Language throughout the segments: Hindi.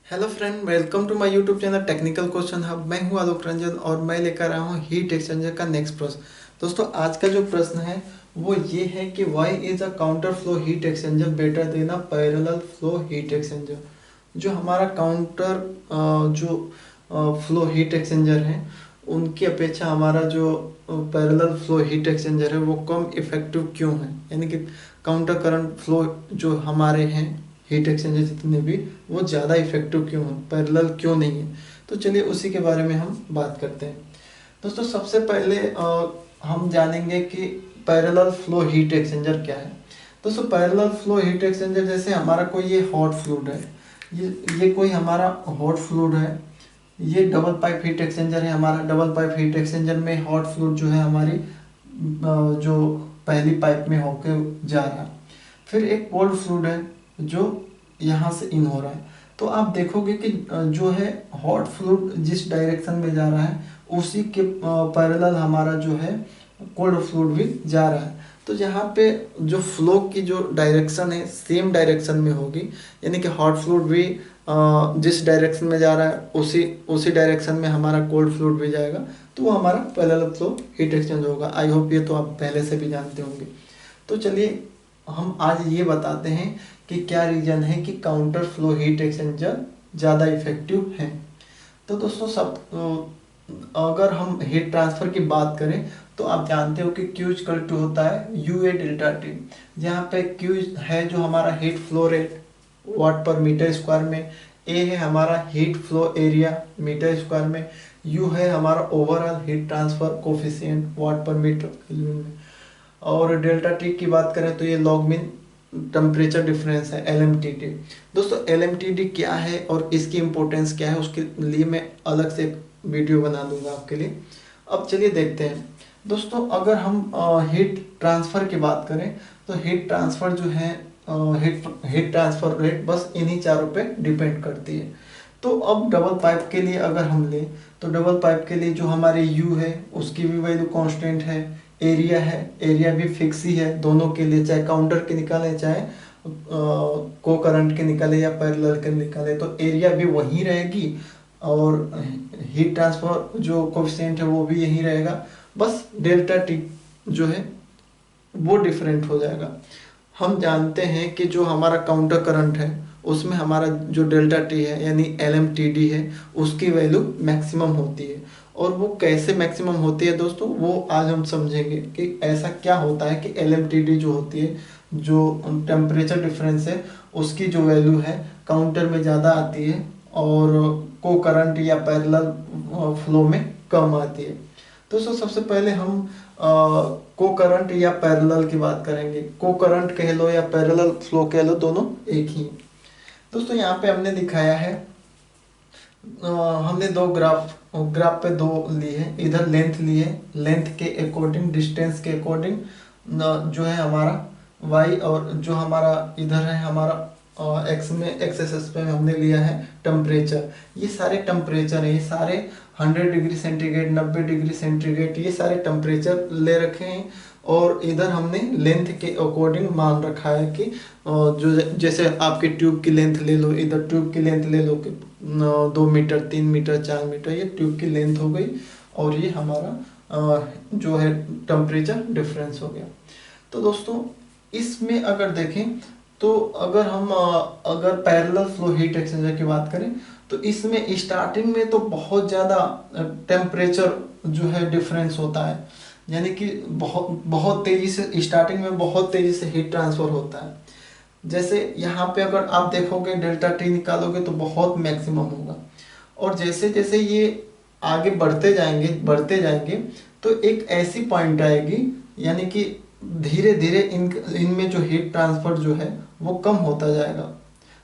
Hello friend, welcome to my YouTube channel technical question hub. मैं हूं आलोक रंजन और मैं लेकर आया हूं हीट एक्सचेंजर का नेक्स्ट प्रश्न। दोस्तों, आज का जो प्रश्न है वो ये है कि why is a counter flow heat exchanger better than a parallel flow heat exchanger. जो हमारा काउंटर जो फ्लो हीट एक्सचेंजर है उनकी अपेक्षा हमारा जो पैरेलल फ्लो हीट एक्सचेंजर है वो कम इफेक्टिव क्यों है, यानी कि काउंटर करंट फ्लो जो हमारे हैं हीट एक्सचेंजर जितने भी वो ज़्यादा इफेक्टिव क्यों है, पैरेलल क्यों नहीं है। तो चलिए उसी के बारे में हम बात करते हैं। दोस्तों, सबसे पहले हम जानेंगे कि पैरेलल फ्लो हीट एक्सचेंजर क्या है। दोस्तों, पैरेलल फ्लो हीट एक्सचेंजर जैसे हमारा कोई ये हॉट फ्लूइड है, ये कोई हमारा हॉट फ्लूइड है, ये डबल पाइप हीट एक्सचेंजर है। हमारा डबल पाइप हीट एक्सचेंजर में हॉट फ्लूइड जो है हमारी जो पहली पाइप में होके जा रहा है। फिर एक कोल्ड फ्लूइड है जो यहाँ से इन हो रहा है। तो आप देखोगे कि जो है हॉट फ्लूइड जिस डायरेक्शन में जा रहा है उसी के पैरेलल हमारा जो है कोल्ड फ्लूइड भी जा रहा है। तो यहाँ पे जो फ्लो की जो डायरेक्शन है सेम डायरेक्शन में होगी, यानी कि हॉट फ्लूइड भी जिस डायरेक्शन में जा रहा है उसी उसी डायरेक्शन में हमारा कोल्ड फ्लूइड भी जाएगा। तो वो हमारा पैरेलल फ्लो हीट एक्सचेंज होगा। आई होप ये तो आप पहले से भी जानते होंगे। तो चलिए हम आज ये बताते हैं कि क्या रीजन है कि काउंटर फ्लो हीट एक्सचेंजर ज़्यादा इफेक्टिव है। तो दोस्तों, अगर हम हीट ट्रांसफ़र की बात करें तो आप जानते हो कि क्यू इक्वल टू होता है यू ए डेल्टा टी। जहाँ पे क्यू है जो हमारा हीट फ्लो रेट वाट पर मीटर स्क्वायर में, ए है हमारा heat flow area meter square में, यू है हमारा overall heat transfer coefficient watt per meter kelvin में, और डेल्टा टी की बात करें तो ये लॉग मीन टेम्परेचर डिफरेंस है LMTD। दोस्तों, LMTD क्या है और इसकी इम्पोर्टेंस क्या है उसके लिए मैं अलग से वीडियो बना दूंगा आपके लिए। अब चलिए देखते हैं। दोस्तों, अगर हम हीट ट्रांसफ़र की बात करें तो हीट ट्रांसफ़र जो है हीट ट्रांसफ़र रेट बस इन्हीं चारों पे डिपेंड करती है। तो अब डबल पाइप के लिए अगर हम लें तो डबल पाइप के लिए जो हमारे यू है उसकी भी वैल्यू कांस्टेंट है, एरिया है, एरिया भी फिक्स ही है दोनों के लिए, चाहे काउंटर के निकाले चाहे को करंट के निकाले या पैरेलल के निकाले, तो एरिया भी वही रहेगी और हीट ट्रांसफर जो कोफिशिएंट है वो भी यही रहेगा। बस डेल्टा टी जो है वो डिफरेंट हो जाएगा। हम जानते हैं कि जो हमारा काउंटर करंट है उसमें हमारा जो डेल्टा टी है यानी LMTD है उसकी वैल्यू मैक्सिमम होती है। और वो कैसे मैक्सिमम होती है दोस्तों, वो आज हम समझेंगे कि ऐसा क्या होता है कि LMTD जो होती है, जो टेम्परेचर डिफरेंस है उसकी जो वैल्यू है काउंटर में ज़्यादा आती है और को करंट या पैरेलल फ्लो में कम आती है। दोस्तों, सबसे पहले हम को करंट या पैरेलल की बात करेंगे। को करंट कह लो या पैरेलल फ्लो कह लो, दोनों एक ही। दोस्तों, यहाँ पे हमने दिखाया है, हमने दो ग्राफ पे दो लिए हैं। इधर लेंथ ली है, लेंथ के अकॉर्डिंग डिस्टेंस के अकॉर्डिंग जो है हमारा y, और जो हमारा इधर है हमारा एक्स में एक्स एक्सिस पे हमने लिया है टेम्परेचर। ये सारे टेम्परेचर है, ये सारे 100 डिग्री सेंटीग्रेड, 90 डिग्री सेंटीग्रेड, ये सारे टेम्परेचर ले रखे हैं। और इधर हमने लेंथ के अकॉर्डिंग मान रखा है कि जो जैसे आपके ट्यूब की लेंथ ले लो, इधर ट्यूब की लेंथ ले लो कि 2 मीटर, 3 मीटर, 4 मीटर, ये ट्यूब की लेंथ हो गई और ये हमारा जो है टेम्परेचर डिफरेंस हो गया। तो दोस्तों, इसमें अगर देखें तो अगर पैरेलल फ्लो हीट एक्सचेंजर की बात करें तो इसमें स्टार्टिंग में तो बहुत ज़्यादा टेम्परेचर जो है डिफरेंस होता है, यानी कि बहुत बहुत तेज़ी से स्टार्टिंग में बहुत तेज़ी से हीट ट्रांसफ़र होता है। जैसे यहाँ पे अगर आप देखोगे डेल्टा टी निकालोगे तो बहुत मैक्सिमम होगा, और जैसे जैसे ये आगे बढ़ते जाएंगे तो एक ऐसी पॉइंट आएगी, यानी कि धीरे धीरे इनमें जो हीट ट्रांसफर जो है वो कम होता जाएगा।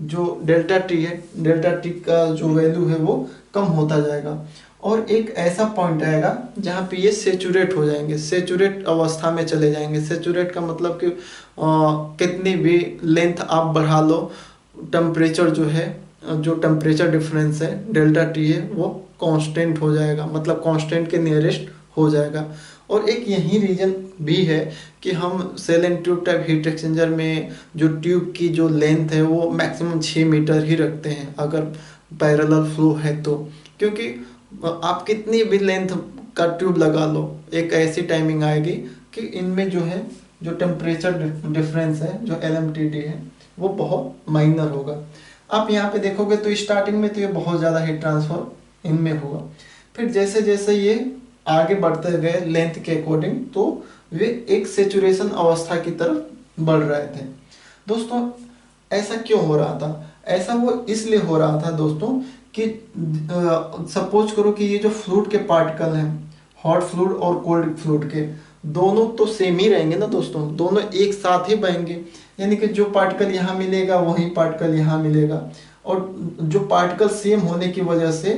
जो डेल्टा टी है, डेल्टा टी का जो वैल्यू है वो कम होता जाएगा और एक ऐसा पॉइंट आएगा जहाँ पे ये सेचुरेट हो जाएंगे, सेचुरेट अवस्था में चले जाएंगे। सेचुरेट का मतलब कि कितनी भी लेंथ आप बढ़ा लो, टेम्परेचर जो है, जो टेम्परेचर डिफरेंस है डेल्टा टी है वो कांस्टेंट हो जाएगा, मतलब कांस्टेंट के नियरेस्ट हो जाएगा। और एक यही रीज़न भी है कि हम shell and tube type heat exchanger में जो ट्यूब की जो लेंथ है वो मैक्सिमम 6 मीटर ही रखते हैं अगर पैरेलल फ्लो है तो, क्योंकि आप कितनी भी लेंथ का ट्यूब लगा लो, एक ऐसी टाइमिंग आएगी कि इनमें जो है जो टेम्परेचर डिफरेंस है जो LMTD है वो बहुत माइनर होगा। आप यहाँ पे देखोगे तो स्टार्टिंग में तो ये बहुत ज़्यादा हीट ट्रांसफर इनमें हुआ, फिर जैसे जैसे ये आगे बढ़ते गए लेंथ के अकॉर्डिंग तो वे एक सेचुरेशन अवस्था की तरफ बढ़ रहे थे। दोस्तों ऐसा क्यों हो रहा था? ऐसा वो इसलिए हो रहा था दोस्तों कि सपोज करो कि ये जो फ्लूइड के पार्टिकल हैं, हॉट फ्लूइड और कोल्ड फ्लूइड के, दोनों तो सेम ही रहेंगे ना दोस्तों, दोनों एक साथ ही बहेंगे, यानी कि जो पार्टिकल यहाँ मिलेगा वही पार्टिकल यहाँ मिलेगा, और जो पार्टिकल सेम होने की वजह से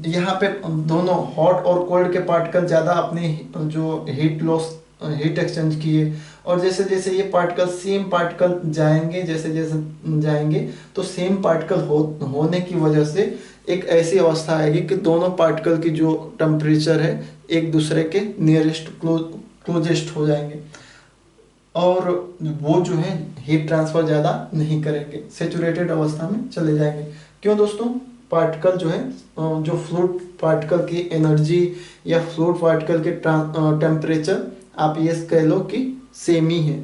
यहाँ पे दोनों हॉट और कोल्ड के पार्टिकल ज़्यादा अपने जो हीट लॉस हीट एक्सचेंज किए, और जैसे जैसे ये पार्टिकल सेम पार्टिकल जाएंगे, जैसे जैसे जाएंगे तो सेम पार्टिकल होने की वजह से एक ऐसी अवस्था आएगी कि दोनों पार्टिकल की जो टेम्परेचर है एक दूसरे के नियरेस्ट क्लोजेस्ट हो जाएंगे, और वो जो है हीट ट्रांसफर ज़्यादा नहीं करेंगे, सेचुरेटेड अवस्था में चले जाएंगे। क्यों दोस्तों? पार्टिकल जो है जो फ्लूइड पार्टिकल की एनर्जी या फ्लूइड पार्टिकल के टेम्परेचर आप ये कह लो कि सेम ही है।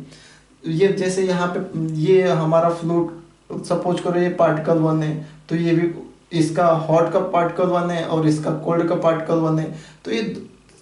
ये जैसे यहाँ पे ये हमारा फ्लूइड सपोज करो ये पार्टिकल 1 है, तो ये भी इसका हॉट का पार्टिकल 1 है और इसका कोल्ड का पार्टिकल 1 है, तो ये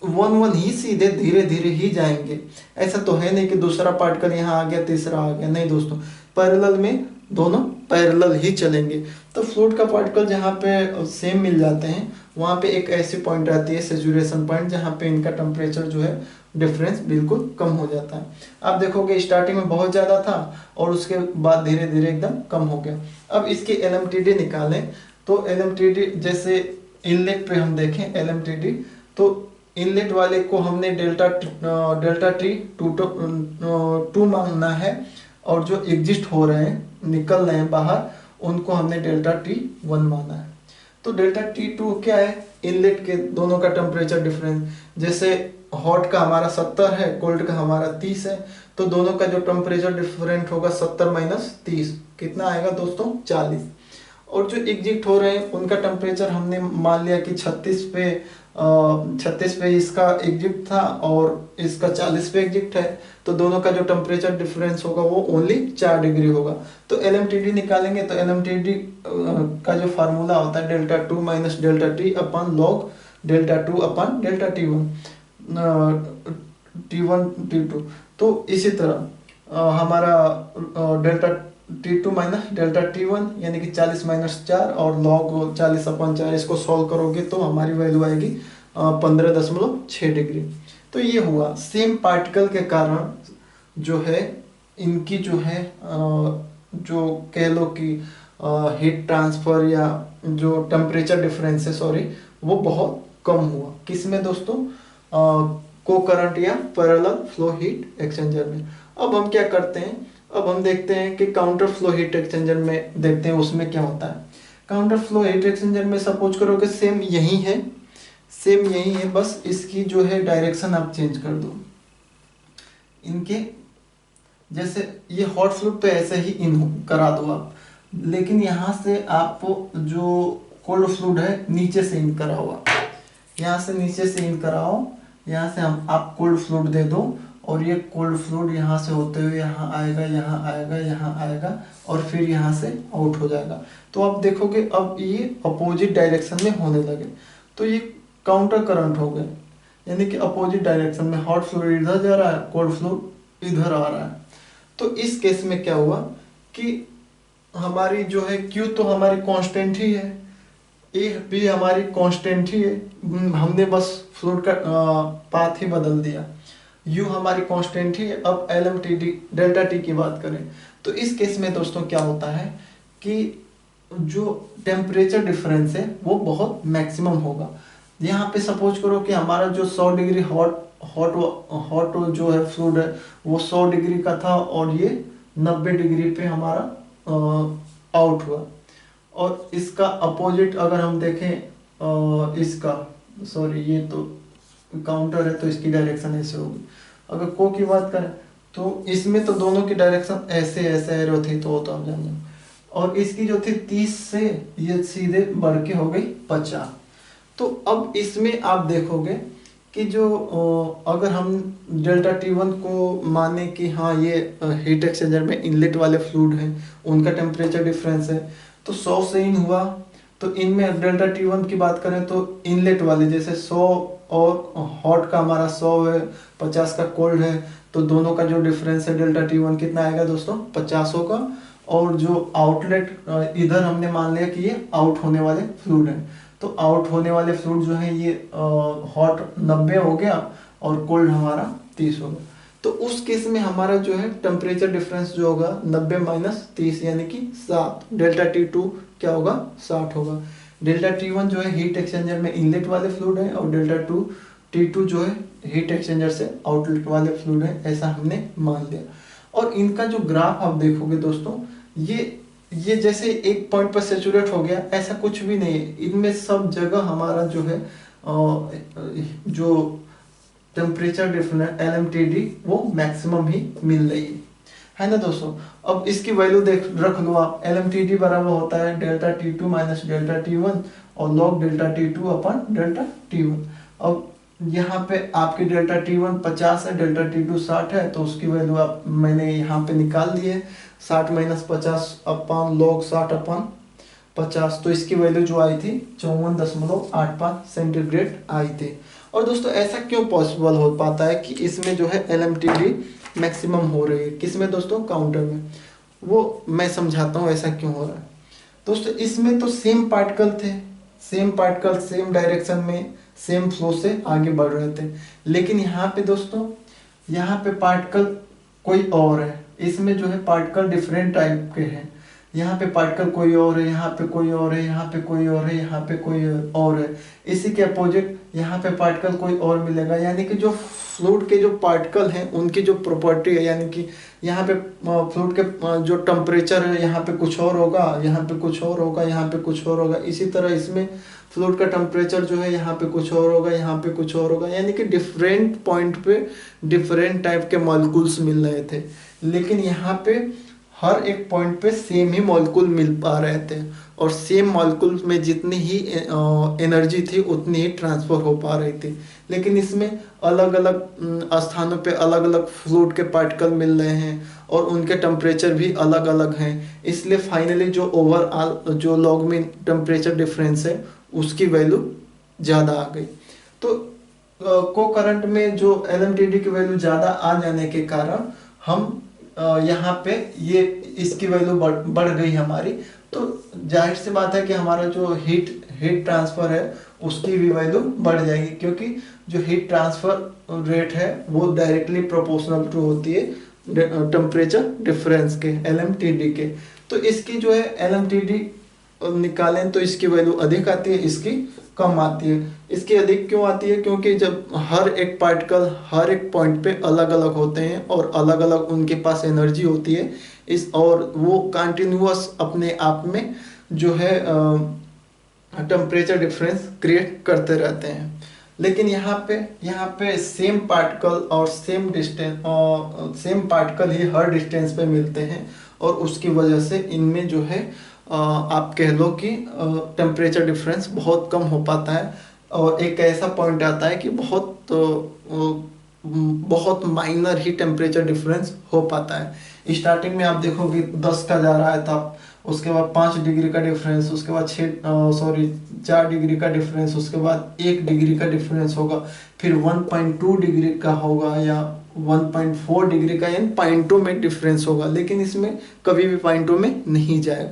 1 1 ही सीधे धीरे धीरे ही जाएंगे। ऐसा तो है नहीं कि दूसरा पार्टिकल यहाँ आ गया तीसरा आ गया, नहीं दोस्तों, पैरेलल में दोनों पैरेलल ही चलेंगे। तो फ्लूइड का पार्टिकल जहाँ पे सेम मिल जाते हैं वहाँ पे एक ऐसी पॉइंट आती है सेचुरेशन पॉइंट जहाँ पे इनका टेम्परेचर जो है डिफरेंस बिल्कुल कम हो जाता है। आप देखोगे स्टार्टिंग में बहुत ज़्यादा था और उसके बाद धीरे धीरे एकदम कम हो गया। अब इसकी LMTD निकालें तो LMTD जैसे इनलेट पे हम देखें LMTD, तो इनलेट वाले को हमने डेल्टा टी टू मानना है, और जो एग्जिस्ट हो रहे हैं निकल रहे हैं बाहर उनको हमने ΔT1 माना है। तो ΔT2 क्या है? इनलेट के दोनों का टेम्परेचर डिफरेंस, जैसे हॉट का हमारा 70 है, कोल्ड का हमारा 30 है, तो दोनों का जो टेम्परेचर डिफरेंट होगा 70 माइनस 30 कितना आएगा दोस्तों? 40। और जो एग्जिट हो रहे हैं उनका टेम्परेचर हमने मान लिया कि 36 पे इसका एग्जिट था और इसका 40 पे एग्जिट है, तो दोनों का जो टेम्परेचर डिफरेंस होगा वो ओनली 4 डिग्री होगा। तो LMTD निकालेंगे तो LMTD का जो फार्मूला होता है ΔT माइनस ΔT अपन लॉग ΔT अपन ΔT1 T1 T2। तो इसी तरह हमारा ΔT2 माइनस ΔT1 यानी कि 40 माइनस 4 और लॉग 40/4 इसको सॉल्व करोगे तो हमारी वैल्यू आएगी 15.6 डिग्री। तो ये हुआ सेम पार्टिकल के कारण जो है इनकी जो है जो कह लो कि हीट ट्रांसफर या जो टेम्परेचर डिफरेंस है सॉरी वो बहुत कम हुआ। किसमें दोस्तों? को करंट या पैरेलल फ्लो हीट एक्सचेंजर में। अब हम क्या करते हैं, अब हम देखते हैं कि काउंटर फ्लो हीट एक्सचेंजर में देखते हैं उसमें क्या होता है। काउंटर फ्लो हीट एक्सचेंजर में सपोज करो कि सेम यही है, सेम यही है, बस इसकी जो है डायरेक्शन आप चेंज कर दो। इनके जैसे ये हॉट फ्लूइड पे ऐसे ही इन करा दो आप, लेकिन यहाँ से आपको जो कोल्ड फ्लूइड है नीचे से इन करा हुआ, यहाँ से नीचे से इन कराओ, यहाँ से हम आप कोल्ड फ्लूइड दे दो और ये कोल्ड फ्लूइड यहाँ से होते हुए यहाँ आएगा, यहाँ आएगा, यहाँ आएगा और फिर यहाँ से आउट हो जाएगा। तो आप देखोगे अब ये अपोजिट डायरेक्शन में होने लगे, तो ये काउंटर करंट हो गए, यानी कि अपोजिट डायरेक्शन में हॉट फ्लूइड इधर जा रहा है, कोल्ड फ्लूइड इधर आ रहा है। तो इस केस में क्या हुआ कि हमारी जो है Q तो हमारी कांस्टेंट ही है, ए भी हमारी कांस्टेंट ही है, हमने बस फ्लूइड का पाथ ही बदल दिया, U हमारी कांस्टेंट ही है। अब LMTD डेल्टा टी की बात करें तो इस केस में दोस्तों क्या होता है कि जो टेम्परेचर डिफरेंस है वो बहुत मैक्सिमम होगा। यहाँ पे सपोज करो कि हमारा जो 100 डिग्री हॉट जो है फ्लूइड है वो 100 डिग्री का था और ये 90 डिग्री पे हमारा आउट हुआ, और इसका अपोजिट अगर हम देखें इसका सॉरी ये तो काउंटर है तो इसकी डायरेक्शन ऐसे होगी। अगर को की बात करें तो इसमें तो दोनों की डायरेक्शन ऐसे ऐसे एरो थी, तो वो तो आप जान जाओ। और इसकी जो थी 30 से ये सीधे बढ़ के हो गई 50। तो अब इसमें आप देखोगे कि जो अगर हम डेल्टा T1 को माने कि हाँ ये हीट एक्सचेंजर में इनलेट वाले फ्लूइड हैं, उनका टेम्परेचर डिफरेंस है, तो 100 से इन हुआ। तो इनमें डेल्टा T1 की बात करें तो इनलेट वाले जैसे 100 और हॉट का हमारा 100 है, 50 का कोल्ड है, तो दोनों का जो डिफरेंस है डेल्टा T1 कितना आएगा दोस्तों, 50 होगा। और जो आउटलेट इधर हमने मान लिया कि ये आउट होने वाले फ्लूइड है, तो आउट होने वाले फ्लूइड जो है ये हॉट 90 हो गया और कोल्ड हमारा 30 हो गया। तो उस केस में हमारा जो है टेम्परेचर डिफरेंस जो होगा 90 माइनस 30 यानी कि 7, डेल्टा T2 क्या होगा, 60 होगा। डेल्टा T1 जो है हीट एक्सचेंजर में इनलेट वाले फ्लूइड है और डेल्टा T2 जो है हीट एक्सचेंजर से आउटलेट वाले फ्लूइड है, ऐसा हमने मान लिया। और इनका जो ग्राफ आप देखोगे दोस्तों, ये जैसे एक पॉइंट पर सेचुरेट हो गया, ऐसा कुछ भी नहीं है। इनमें सब जगह हमारा जो है जो टेम्परेचर डिफरेंस LMTD वो मैक्सिमम ही मिल रही है ना दोस्तों। अब इसकी वैल्यू देख रख लो आप, LMTD बराबर होता है delta T2 minus delta T1 और लॉग डेल्टा T2 अपन डेल्टा T1। अब यहाँ पे आपकी डेल्टा T1 50 है, डेल्टा T2 60 है, तो उसकी वैल्यू आप मैंने यहाँ पे निकाल दी है, 60 माइनस 50 अपन लॉग 60 अपन 50, तो इसकी वैल्यू जो आई थी 54.85 सेंटीग्रेड आई थी। और दोस्तों ऐसा क्यों पॉसिबल हो पाता है कि इसमें जो है LMTD मैक्सिमम हो रही है, किसमें दोस्तों, काउंटर में, वो मैं समझाता हूँ ऐसा क्यों हो रहा है। दोस्तों इसमें तो सेम पार्टिकल थे, सेम पार्टिकल सेम डायरेक्शन में सेम फ्लो से आगे बढ़ रहे थे, लेकिन यहाँ पे दोस्तों, यहाँ पे पार्टिकल कोई और है, इसमें जो है पार्टिकल डिफरेंट टाइप के हैं। यहाँ पे पार्टिकल कोई और है, यहाँ पे कोई और है, यहाँ पे कोई और है, यहाँ पे कोई और है। इसी के अपोजिट यहाँ पे पार्टिकल कोई और मिलेगा, यानी कि जो फ्लूइड के जो पार्टिकल हैं उनकी जो प्रॉपर्टी है, यानी कि यहाँ पे फ्लूइड के जो टेम्परेचर है यहाँ पे कुछ और होगा, यहाँ पे कुछ और होगा, यहाँ पे कुछ और होगा। इसी तरह इसमें फ्लूइड का टेम्परेचर जो है यहाँ पे कुछ और होगा, यहाँ पे कुछ और होगा, यानी कि डिफरेंट पॉइंट पे डिफरेंट टाइप के मॉलिक्यूल्स मिल रहे थे, लेकिन यहाँ पे हर एक पॉइंट पे सेम ही मॉलिक्यूल मिल पा रहे थे और सेम मॉलिक्यूल में जितनी ही एनर्जी थी उतनी ही ट्रांसफर हो पा रही थी। लेकिन इसमें अलग अलग स्थानों पे अलग अलग फ्लूइड के पार्टिकल मिल रहे हैं और उनके टेम्परेचर भी अलग अलग हैं, इसलिए फाइनली जो ओवरऑल जो लॉग मीन टेम्परेचर डिफरेंस है उसकी वैल्यू ज़्यादा आ गई। तो को करंट में जो LMTD की वैल्यू ज़्यादा आ जाने के कारण हम यहाँ पे ये इसकी वैल्यू बढ़ गई हमारी, तो जाहिर सी बात है कि हमारा जो हीट ट्रांसफर है उसकी भी वैल्यू बढ़ जाएगी, क्योंकि जो हीट ट्रांसफर रेट है वो डायरेक्टली प्रोपोर्शनल टू होती है टेम्परेचर डिफरेंस के, LMTD के। तो इसकी जो है LMTD निकालें तो इसकी वैल्यू अधिक आती है, इसकी कम आती है। इसकी अधिक क्यों आती है, क्योंकि जब हर एक पार्टिकल हर एक पॉइंट पे अलग अलग होते हैं और अलग अलग उनके पास एनर्जी होती है इस, और वो कंटिन्यूअस अपने आप में जो है टेम्परेचर डिफरेंस क्रिएट करते रहते हैं। लेकिन यहाँ पे सेम पार्टिकल और सेम डिस्टेंस और सेम पार्टिकल ही हर डिस्टेंस पे मिलते हैं और उसकी वजह से इनमें जो है आप कह लो कि टेम्परेचर डिफरेंस बहुत कम हो पाता है और एक ऐसा पॉइंट आता है कि बहुत माइनर ही टेम्परेचर डिफरेंस हो पाता है। स्टार्टिंग में आप देखोगे 10 का जा रहा है था, उसके बाद 5 डिग्री का डिफरेंस, उसके बाद 4 डिग्री का डिफरेंस, उसके बाद 1 डिग्री का डिफरेंस होगा, फिर 1.2 डिग्री का होगा या 1.4 डिग्री का, यानी पॉइंटों में डिफरेंस होगा, लेकिन इसमें कभी भी पॉइंटों में नहीं जाएगा।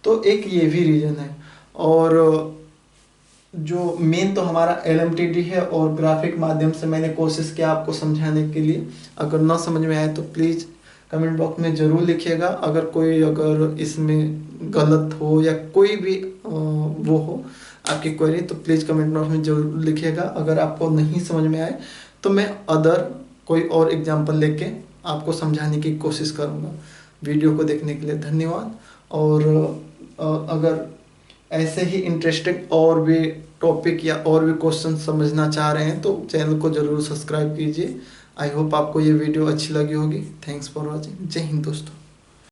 तो एक ये भी रीजन है। और जो मेन तो हमारा LMTD है और ग्राफिक माध्यम से मैंने कोशिश किया आपको समझाने के लिए। अगर ना समझ में आए तो प्लीज़ कमेंट बॉक्स में ज़रूर लिखिएगा। अगर इसमें गलत हो या कोई भी वो हो आपकी क्वेरी, तो प्लीज़ कमेंट बॉक्स में ज़रूर लिखिएगा। अगर आपको नहीं समझ में आए तो मैं कोई और एग्जाम्पल लेके आपको समझाने की कोशिश करूँगा। वीडियो को देखने के लिए धन्यवाद। और अगर ऐसे ही इंटरेस्टिंग और भी टॉपिक या और भी क्वेश्चन समझना चाह रहे हैं तो चैनल को ज़रूर सब्सक्राइब कीजिए। आई होप आपको ये वीडियो अच्छी लगी होगी। Thanks for watching. जय हिंद दोस्तों।